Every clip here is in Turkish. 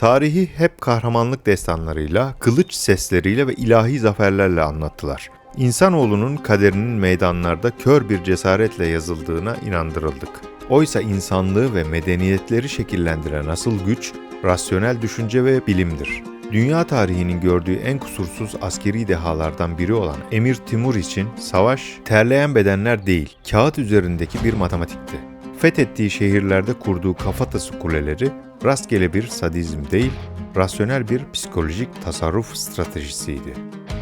Tarihi hep kahramanlık destanlarıyla, kılıç sesleriyle ve ilahi zaferlerle anlattılar. İnsanoğlunun kaderinin meydanlarda kör bir cesaretle yazıldığına inandırıldık. Oysa insanlığı ve medeniyetleri şekillendiren asıl güç, rasyonel düşünce ve bilimdir. Dünya tarihinin gördüğü en kusursuz askeri dehalardan biri olan Emir Timur için savaş, terleyen bedenler değil, kağıt üzerindeki bir matematikti. Fethettiği şehirlerde kurduğu kafatası kuleleri, rastgele bir sadizm değil, rasyonel bir psikolojik tasarruf stratejisiydi.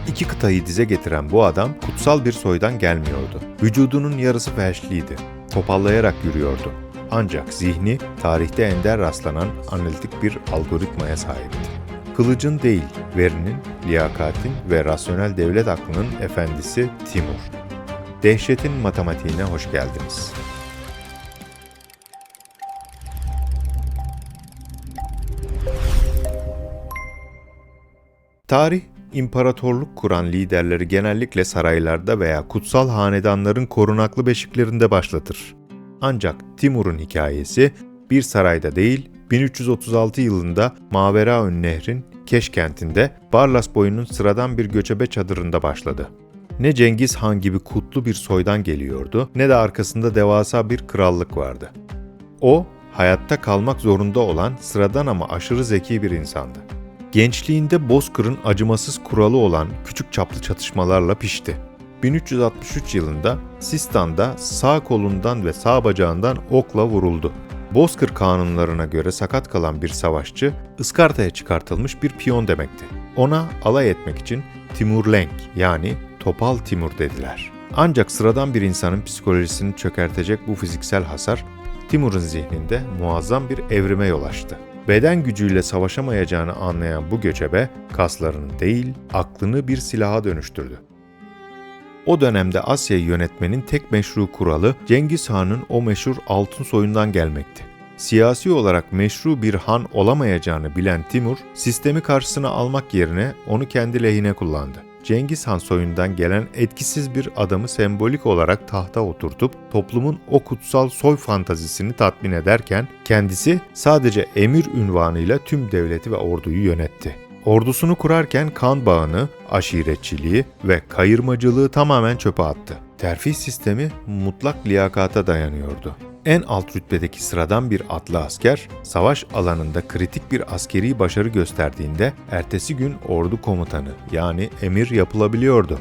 İki kıtayı dize getiren bu adam kutsal bir soydan gelmiyordu. Vücudunun yarısı felçliydi. Topallayarak yürüyordu. Ancak zihni tarihte ender rastlanan analitik bir algoritmaya sahipti. Kılıcın değil, verinin, liyakatin ve rasyonel devlet aklının efendisi Timur. Dehşetin matematiğine hoş geldiniz. Tarih, imparatorluk kuran liderleri genellikle saraylarda veya kutsal hanedanların korunaklı beşiklerinde başlatır. Ancak Timur'un hikayesi bir sarayda değil, 1336 yılında Maveraun Nehrin Keş kentinde Barlas boyunun sıradan bir göçebe çadırında başladı. Ne Cengiz Han gibi kutlu bir soydan geliyordu, ne de arkasında devasa bir krallık vardı. O, hayatta kalmak zorunda olan sıradan ama aşırı zeki bir insandı. Gençliğinde Bozkır'ın acımasız kuralı olan küçük çaplı çatışmalarla pişti. 1363 yılında Sistan'da sağ kolundan ve sağ bacağından okla vuruldu. Bozkır kanunlarına göre sakat kalan bir savaşçı, ıskartaya çıkartılmış bir piyon demekti. Ona alay etmek için Timurlenk yani Topal Timur dediler. Ancak sıradan bir insanın psikolojisini çökertecek bu fiziksel hasar, Timur'un zihninde muazzam bir evrime yol açtı. Beden gücüyle savaşamayacağını anlayan bu göçebe, kaslarını değil, aklını bir silaha dönüştürdü. O dönemde Asya'yı yönetmenin tek meşru kuralı Cengiz Han'ın o meşhur altın soyundan gelmekti. Siyasi olarak meşru bir han olamayacağını bilen Timur, sistemi karşısına almak yerine onu kendi lehine kullandı. Cengiz Han soyundan gelen etkisiz bir adamı sembolik olarak tahta oturtup toplumun o kutsal soy fantazisini tatmin ederken kendisi sadece emir unvanıyla tüm devleti ve orduyu yönetti. Ordusunu kurarken kan bağını, aşiretçiliği ve kayırmacılığı tamamen çöpe attı. Terfi sistemi mutlak liyakata dayanıyordu. En alt rütbedeki sıradan bir atlı asker, savaş alanında kritik bir askeri başarı gösterdiğinde ertesi gün ordu komutanı yani emir yapılabiliyordu.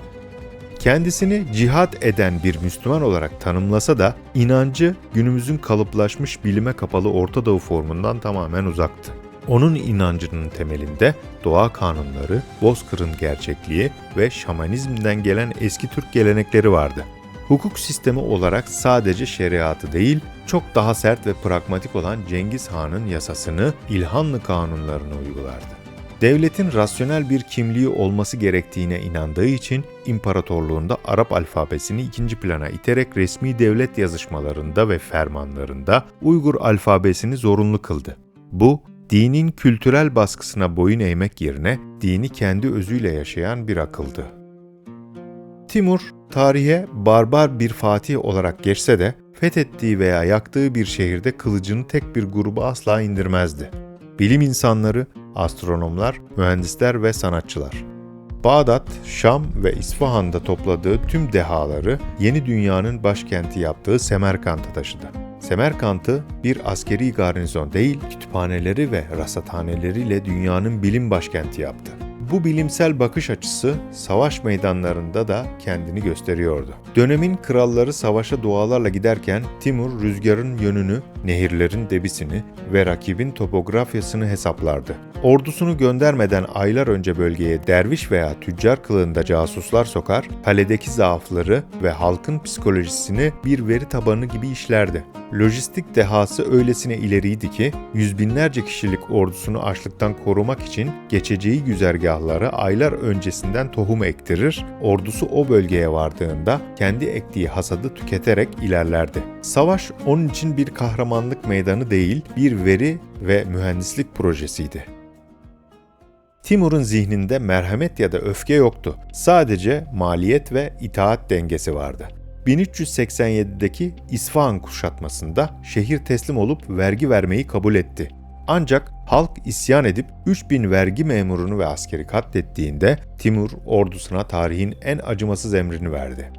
Kendisini cihat eden bir Müslüman olarak tanımlasa da inancı günümüzün kalıplaşmış bilime kapalı Orta Doğu formundan tamamen uzaktı. Onun inancının temelinde doğa kanunları, Bozkır'ın gerçekliği ve şamanizmden gelen eski Türk gelenekleri vardı. Hukuk sistemi olarak sadece şeriatı değil, çok daha sert ve pragmatik olan Cengiz Han'ın yasasını, İlhanlı kanunlarını uygulardı. Devletin rasyonel bir kimliği olması gerektiğine inandığı için imparatorluğunda Arap alfabesini ikinci plana iterek resmi devlet yazışmalarında ve fermanlarında Uygur alfabesini zorunlu kıldı. Bu, dinin kültürel baskısına boyun eğmek yerine dini kendi özüyle yaşayan bir akıldı. Timur, tarihe barbar bir fatih olarak geçse de fethettiği veya yaktığı bir şehirde kılıcını tek bir gruba asla indirmezdi. Bilim insanları, astronomlar, mühendisler ve sanatçılar. Bağdat, Şam ve İsfahan'da topladığı tüm dehaları yeni dünyanın başkenti yaptığı Semerkant'a taşıdı. Semerkant'ı bir askeri garnizon değil, kütüphaneleri ve rasathaneleriyle dünyanın bilim başkenti yaptı. Bu bilimsel bakış açısı savaş meydanlarında da kendini gösteriyordu. Dönemin kralları savaşa dualarla giderken Timur rüzgarın yönünü, nehirlerin debisini ve rakibin topografyasını hesaplardı. Ordusunu göndermeden aylar önce bölgeye derviş veya tüccar kılığında casuslar sokar, kaledeki zaafları ve halkın psikolojisini bir veri tabanı gibi işlerdi. Lojistik dehası öylesine ileriydi ki, yüz binlerce kişilik ordusunu açlıktan korumak için geçeceği güzergahlara aylar öncesinden tohum ektirir, ordusu o bölgeye vardığında kendi ektiği hasadı tüketerek ilerlerdi. Savaş onun için bir kahramanlık meydanı değil, bir veri ve mühendislik projesiydi. Timur'un zihninde merhamet ya da öfke yoktu. Sadece maliyet ve itaat dengesi vardı. 1387'deki İsfahan kuşatmasında şehir teslim olup vergi vermeyi kabul etti. Ancak halk isyan edip 3000 vergi memurunu ve askeri katlettiğinde Timur ordusuna tarihin en acımasız emrini verdi.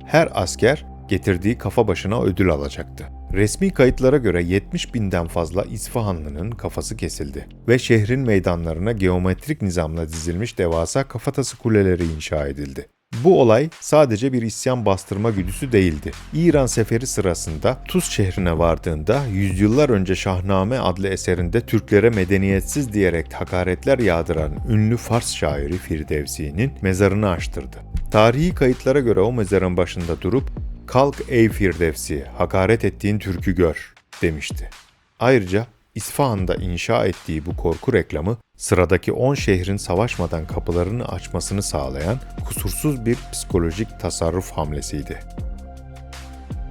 Her asker getirdiği kafa başına ödül alacaktı. Resmi kayıtlara göre 70 binden fazla İsfahanlı'nın kafası kesildi ve şehrin meydanlarına geometrik nizamla dizilmiş devasa kafatası kuleleri inşa edildi. Bu olay sadece bir isyan bastırma güdüsü değildi. İran seferi sırasında Tuz şehrine vardığında yüzyıllar önce Şahname adlı eserinde Türklere medeniyetsiz diyerek hakaretler yağdıran ünlü Fars şairi Firdevsi'nin mezarını açtırdı. Tarihi kayıtlara göre o mezarın başında durup "Kalk ey Firdevsi, hakaret ettiğin Türk'ü gör" demişti. Ayrıca İsfahan'da inşa ettiği bu korku reklamı, sıradaki 10 şehrin savaşmadan kapılarını açmasını sağlayan kusursuz bir psikolojik tasarruf hamlesiydi.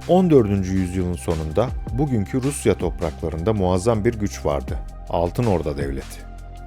14. yüzyılın sonunda bugünkü Rusya topraklarında muazzam bir güç vardı: Altın Orda Devleti.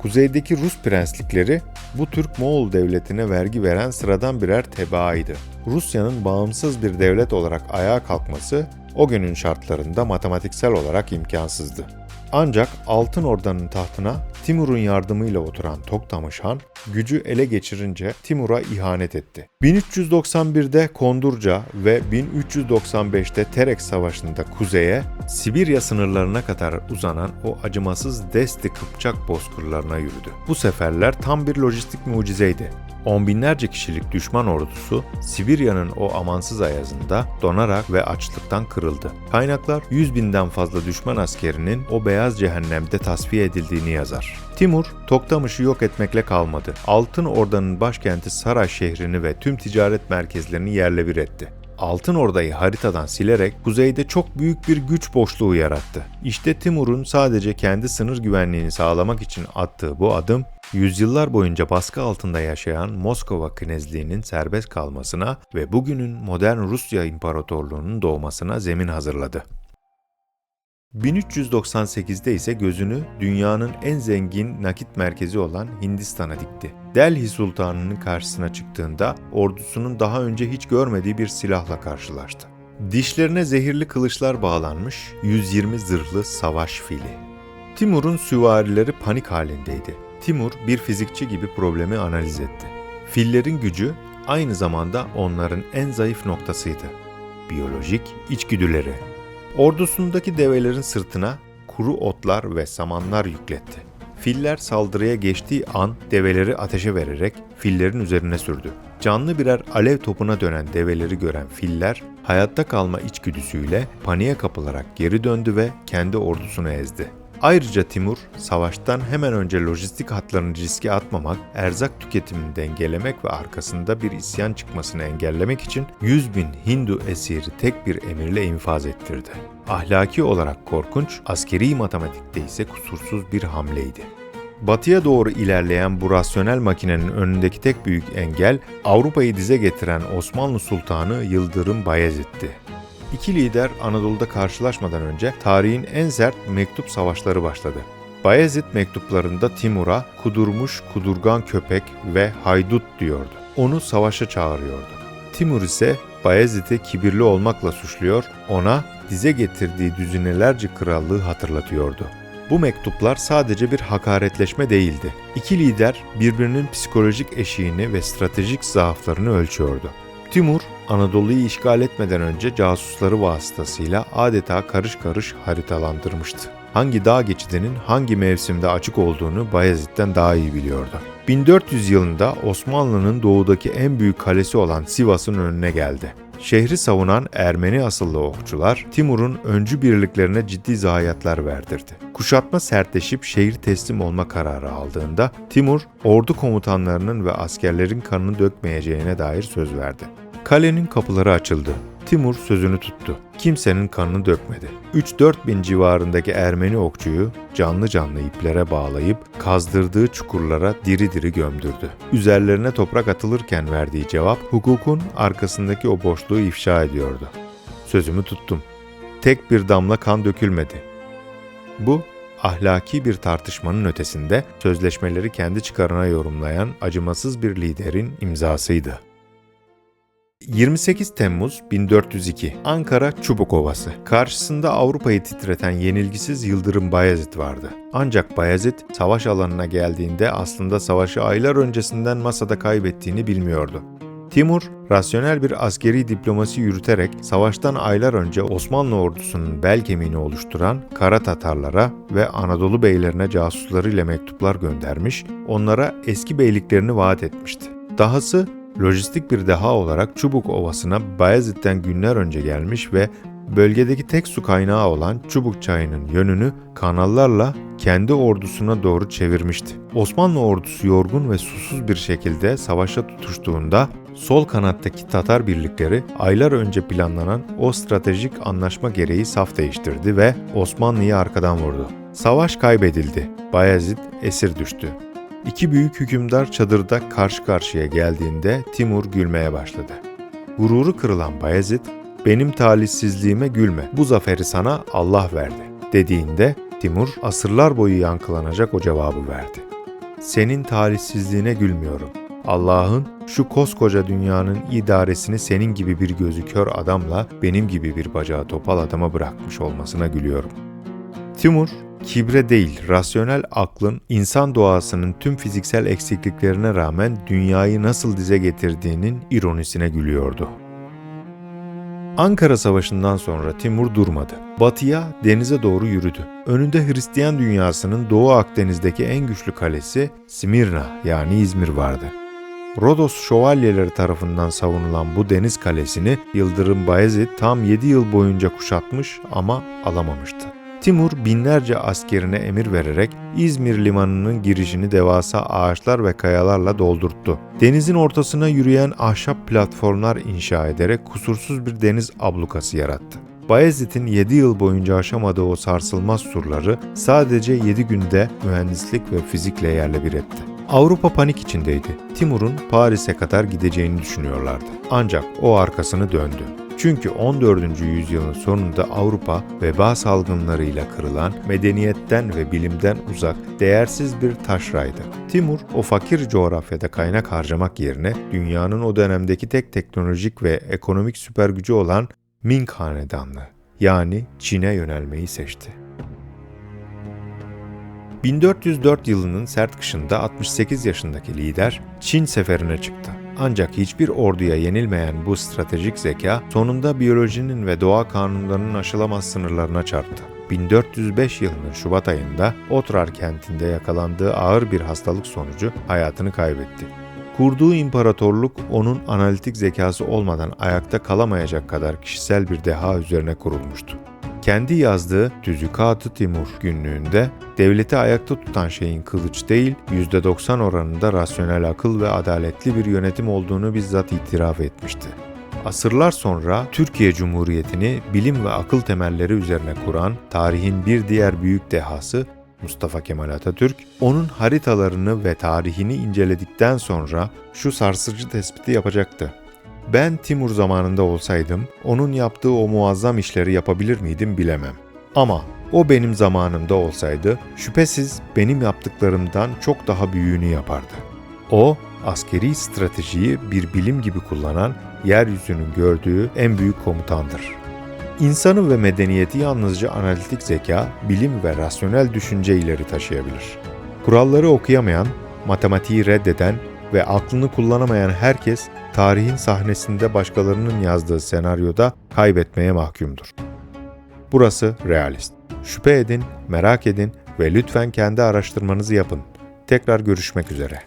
Kuzeydeki Rus prenslikleri bu Türk-Moğol devletine vergi veren sıradan birer tebaaydı. Rusya'nın bağımsız bir devlet olarak ayağa kalkması o günün şartlarında matematiksel olarak imkansızdı. Ancak Altın Orda'nın tahtına Timur'un yardımıyla oturan Toktamış Han, gücü ele geçirince Timur'a ihanet etti. 1391'de Kondurca ve 1395'te Terek Savaşı'nda kuzeye, Sibirya sınırlarına kadar uzanan o acımasız Desti Kıpçak bozkırlarına yürüdü. Bu seferler tam bir lojistik mucizeydi. On binlerce kişilik düşman ordusu Sibirya'nın o amansız ayazında donarak ve açlıktan kırıldı. Kaynaklar 100 binden fazla düşman askerinin o beyaz cehennemde tasfiye edildiğini yazar. Timur, Toktamış'ı yok etmekle kalmadı. Altın Orda'nın başkenti Saray şehrini ve tüm ticaret merkezlerini yerle bir etti. Altın Orda'yı haritadan silerek kuzeyde çok büyük bir güç boşluğu yarattı. İşte Timur'un sadece kendi sınır güvenliğini sağlamak için attığı bu adım, yüzyıllar boyunca baskı altında yaşayan Moskova Knezliğinin serbest kalmasına ve bugünün modern Rusya İmparatorluğu'nun doğmasına zemin hazırladı. 1398'de ise gözünü dünyanın en zengin nakit merkezi olan Hindistan'a dikti. Delhi Sultanı'nın karşısına çıktığında ordusunun daha önce hiç görmediği bir silahla karşılaştı. Dişlerine zehirli kılıçlar bağlanmış 120 zırhlı savaş fili. Timur'un süvarileri panik halindeydi. Timur bir fizikçi gibi problemi analiz etti. Fillerin gücü aynı zamanda onların en zayıf noktasıydı: biyolojik içgüdüleri. Ordusundaki develerin sırtına kuru otlar ve samanlar yükletti. Filler saldırıya geçtiği an develeri ateşe vererek fillerin üzerine sürdü. Canlı birer alev topuna dönen develeri gören filler hayatta kalma içgüdüsüyle paniğe kapılarak geri döndü ve kendi ordusunu ezdi. Ayrıca Timur, savaştan hemen önce lojistik hatlarını riske atmamak, erzak tüketimini dengelemek ve arkasında bir isyan çıkmasını engellemek için 100.000 Hindu esiri tek bir emirle infaz ettirdi. Ahlaki olarak korkunç, askeri matematikte ise kusursuz bir hamleydi. Batıya doğru ilerleyen bu rasyonel makinenin önündeki tek büyük engel, Avrupa'yı dize getiren Osmanlı Sultanı Yıldırım Bayezid'ti. İki lider Anadolu'da karşılaşmadan önce tarihin en sert mektup savaşları başladı. Bayezid mektuplarında Timur'a kudurmuş kudurgan köpek ve haydut diyordu. Onu savaşa çağırıyordu. Timur ise Bayezid'i kibirli olmakla suçluyor, ona dize getirdiği düzinelerce krallığı hatırlatıyordu. Bu mektuplar sadece bir hakaretleşme değildi. İki lider birbirinin psikolojik eşiğini ve stratejik zaaflarını ölçüyordu. Timur, Anadolu'yu işgal etmeden önce casusları vasıtasıyla adeta karış karış haritalandırmıştı. Hangi dağ geçidinin hangi mevsimde açık olduğunu Bayezid'den daha iyi biliyordu. 1400 yılında Osmanlı'nın doğudaki en büyük kalesi olan Sivas'ın önüne geldi. Şehri savunan Ermeni asıllı okçular, Timur'un öncü birliklerine ciddi zayiatlar verdirdi. Kuşatma sertleşip şehir teslim olma kararı aldığında, Timur, ordu komutanlarının ve askerlerin kanını dökmeyeceğine dair söz verdi. Kalenin kapıları açıldı. Timur sözünü tuttu. Kimsenin kanını dökmedi. 3-4 bin civarındaki Ermeni okçuyu canlı canlı iplere bağlayıp kazdırdığı çukurlara diri diri gömdürdü. Üzerlerine toprak atılırken verdiği cevap hukukun arkasındaki o boşluğu ifşa ediyordu. Sözümü tuttum. Tek bir damla kan dökülmedi. Bu ahlaki bir tartışmanın ötesinde sözleşmeleri kendi çıkarına yorumlayan acımasız bir liderin imzasıydı. 28 Temmuz 1402 Ankara Çubuk Ovası. Karşısında Avrupa'yı titreten yenilgisiz Yıldırım Bayezid vardı. Ancak Bayezid savaş alanına geldiğinde aslında savaşı aylar öncesinden masada kaybettiğini bilmiyordu. Timur, rasyonel bir askeri diplomasi yürüterek savaştan aylar önce Osmanlı ordusunun bel kemiğini oluşturan Kara Tatarlara ve Anadolu beylerine casuslarıyla mektuplar göndermiş, onlara eski beyliklerini vaat etmişti. Dahası lojistik bir deha olarak Çubuk Ovası'na Bayezid'den günler önce gelmiş ve bölgedeki tek su kaynağı olan Çubuk Çayı'nın yönünü kanallarla kendi ordusuna doğru çevirmişti. Osmanlı ordusu yorgun ve susuz bir şekilde savaşa tutuştuğunda sol kanattaki Tatar birlikleri aylar önce planlanan o stratejik anlaşma gereği saf değiştirdi ve Osmanlı'yı arkadan vurdu. Savaş kaybedildi. Bayezid esir düştü. İki büyük hükümdar çadırda karşı karşıya geldiğinde Timur gülmeye başladı. Gururu kırılan Bayezid, "Benim talihsizliğime gülme, bu zaferi sana Allah verdi." dediğinde Timur asırlar boyu yankılanacak o cevabı verdi. "Senin talihsizliğine gülmüyorum. Allah'ın şu koskoca dünyanın idaresini senin gibi bir gözü kör adamla benim gibi bir bacağı topal adama bırakmış olmasına gülüyorum." Timur, kibre değil, rasyonel aklın insan doğasının tüm fiziksel eksikliklerine rağmen dünyayı nasıl dize getirdiğinin ironisine gülüyordu. Ankara Savaşı'ndan sonra Timur durmadı. Batıya, denize doğru yürüdü. Önünde Hristiyan dünyasının Doğu Akdeniz'deki en güçlü kalesi Simirna yani İzmir vardı. Rodos şövalyeleri tarafından savunulan bu deniz kalesini Yıldırım Bayezid tam 7 yıl boyunca kuşatmış ama alamamıştı. Timur binlerce askerine emir vererek İzmir limanının girişini devasa ağaçlar ve kayalarla doldurttu. Denizin ortasına yürüyen ahşap platformlar inşa ederek kusursuz bir deniz ablukası yarattı. Bayezid'in 7 yıl boyunca aşamadığı o sarsılmaz surları sadece 7 günde mühendislik ve fizikle yerle bir etti. Avrupa panik içindeydi. Timur'un Paris'e kadar gideceğini düşünüyorlardı. Ancak o arkasını döndü. Çünkü 14. yüzyılın sonunda Avrupa veba salgınlarıyla kırılan, medeniyetten ve bilimden uzak, değersiz bir taşraydı. Timur, o fakir coğrafyada kaynak harcamak yerine dünyanın o dönemdeki tek teknolojik ve ekonomik süper gücü olan Ming Hanedanlığı, yani Çin'e yönelmeyi seçti. 1404 yılının sert kışında 68 yaşındaki lider Çin seferine çıktı. Ancak hiçbir orduya yenilmeyen bu stratejik zeka sonunda biyolojinin ve doğa kanunlarının aşılamaz sınırlarına çarptı. 1405 yılının Şubat ayında Otrar kentinde yakalandığı ağır bir hastalık sonucu hayatını kaybetti. Kurduğu imparatorluk onun analitik zekası olmadan ayakta kalamayacak kadar kişisel bir deha üzerine kurulmuştu. Kendi yazdığı Tüzükat-ı Timur günlüğünde devleti ayakta tutan şeyin kılıç değil, %90 oranında rasyonel akıl ve adaletli bir yönetim olduğunu bizzat itiraf etmişti. Asırlar sonra Türkiye Cumhuriyeti'ni bilim ve akıl temelleri üzerine kuran tarihin bir diğer büyük dehası Mustafa Kemal Atatürk, onun haritalarını ve tarihini inceledikten sonra şu sarsıcı tespiti yapacaktı. Ben Timur zamanında olsaydım, onun yaptığı o muazzam işleri yapabilir miydim bilemem. Ama o benim zamanımda olsaydı, şüphesiz benim yaptıklarımdan çok daha büyüğünü yapardı. O, askeri stratejiyi bir bilim gibi kullanan, yeryüzünün gördüğü en büyük komutandır. İnsanı ve medeniyeti yalnızca analitik zeka, bilim ve rasyonel düşünce ileri taşıyabilir. Kuralları okuyamayan, matematiği reddeden ve aklını kullanamayan herkes, tarihin sahnesinde başkalarının yazdığı senaryoda kaybetmeye mahkumdur. Burası Realist. Şüphe edin, merak edin ve lütfen kendi araştırmanızı yapın. Tekrar görüşmek üzere.